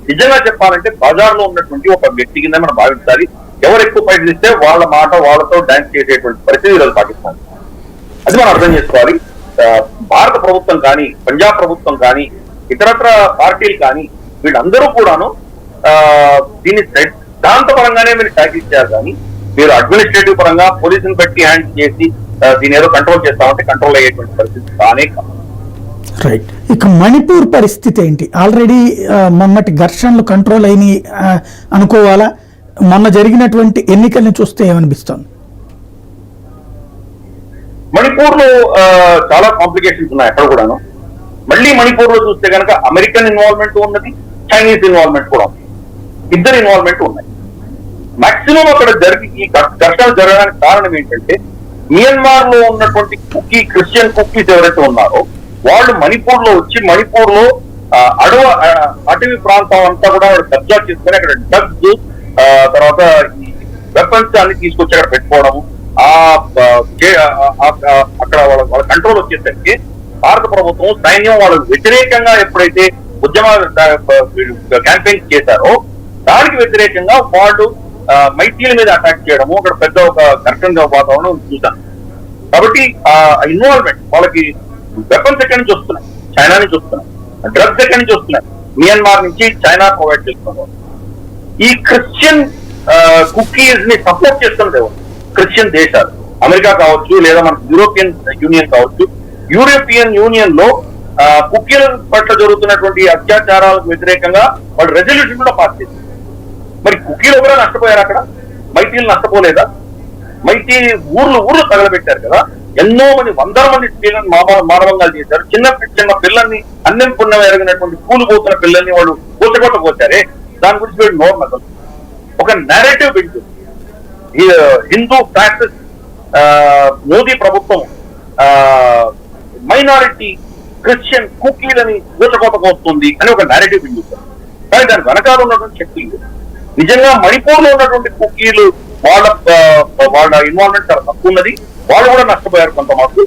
నిజంగా చెప్పాలంటే బజార్ లో ఉన్నటువంటి ఒక వ్యక్తి కింద మనం భావించాలి. ఎవరు ఎక్కువ పైసలు ఇస్తే వాళ్ళ మాట వాళ్ళతో డాన్స్ చేసేటువంటి పరిస్థితి ఈరోజు పాకిస్తాన్. అది మనం అర్థం చేసుకోవాలి. భారత ప్రభుత్వం కానీ, పంజాబ్ ప్రభుత్వం కానీ, ఇతరత్ర పార్టీలు కానీ వీళ్ళందరూ కూడాను దీన్ని సిద్ధాంతపరంగానే మీరు ట్యాకిల్ ఇచ్చారు. కానీ మీరు అడ్మినిస్ట్రేటివ్ పరంగా పోలీసుని పెట్టి హ్యాండ్ చేసి దీని ఏదో కంట్రోల్ చేస్తామంటే కంట్రోల్ అయ్యేటువంటి పరిస్థితి కానే కాదు. రైట్. ఇక మణిపూర్ పరిస్థితి ఏంటి? ఆల్రెడీ మొన్నటి ఘర్షణలు కంట్రోల్ అయినాయి అనుకోవాలా? మొన్న జరిగినటువంటి ఎన్నికల్ని చూస్తే ఏమనిపిస్తుంది? మణిపూర్ లో చాలా కాంప్లికేషన్స్ ఉన్నాయి అక్కడ కూడాను. మళ్ళీ మణిపూర్ లో చూస్తే కనుక అమెరికన్ ఇన్వాల్వ్మెంట్ ఉన్నది, చైనీస్ ఇన్వాల్వ్మెంట్ కూడా ఉంది. ఇద్దరు ఇన్వాల్వ్మెంట్ ఉన్నాయి. మాక్సిమం అక్కడ ఈ ఘర్షణలు జరగడానికి కారణం ఏంటంటే మియన్మార్ లో ఉన్నటువంటి క్రిస్టియన్ కుక్కీస్ ఎవరైతే ఉన్నారో వాళ్ళు మణిపూర్ లో వచ్చి మణిపూర్ లో అటవీ ప్రాంతం అంతా కూడా కబ్జా చేసుకుని అక్కడ డ్రగ్స్ తర్వాత వెపన్స్ అన్ని తీసుకొచ్చి అక్కడ పెట్టుకోవడము, అక్కడ వాళ్ళ కంట్రోల్ వచ్చేసరికి భారత ప్రభుత్వం సైన్యం వాళ్ళకు వ్యతిరేకంగా ఎప్పుడైతే ఉద్యమాలు క్యాంపెయిన్స్ చేశారో దానికి వ్యతిరేకంగా వాళ్ళు మైతీల మీద అటాక్ చేయడము, అక్కడ పెద్ద ఒక ఘర్షణ వాతావరణం చూశాను. కాబట్టి ఇన్వాల్వ్మెంట్ వాళ్ళకి వెపన్స్ ఎక్కడి నుంచి వస్తున్నాయి, చైనా నుంచి వస్తున్నాయి. డ్రగ్స్ ఎక్కడి నుంచి వస్తున్నాయి, మియన్మార్ నుంచి చైనా ప్రొవైడ్ చేస్తున్నారు. ఈ క్రిస్టియన్ కుకీస్ ని సపోర్ట్ చేస్తున్నది ఎవరు? క్రిస్టియన్ దేశాలు, అమెరికా కావచ్చు లేదా మన యూరోపియన్ యూనియన్ కావచ్చు. యూరోపియన్ యూనియన్ లో కుకీల పట్ల జరుగుతున్నటువంటి అత్యాచారాలకు వ్యతిరేకంగా వాళ్ళు రెజల్యూషన్ కూడా పాస్ చేశారు. మరి కుకీలు ఎవరైనా నష్టపోయారు అక్కడ? మైతీలు నష్టపోలేదా? మైతీ ఊర్లు తగలబెట్టారు కదా. ఎన్నో మంది, వందల మంది స్త్రీలను మానవంగా చేశారు. చిన్న పిల్లల్ని అన్నం పుణ్యం ఎరగినటువంటి స్కూల్ పోతున్న పిల్లల్ని వాళ్ళు పోసగొట్టబోతారే. దాని గురించి వీళ్ళు నోరు ఒక narrative build Hindu practice Modi ప్రభుత్వం మైనారిటీ క్రిస్టియన్ కుకీలని ఊచకోతకొస్తుంది అని ఒక నేరేటివ్ బిల్డ్. కానీ దాని వెనకాల ఉన్నటువంటి శక్తులు నిజంగా మణిపూర్ లో ఉన్నటువంటి కుకీలు వాళ్ళ ఇన్వాల్వ్మెంట్ చాలా తక్కువ ఉన్నది. వాళ్ళు కూడా నష్టపోయారు కొంత మాకు.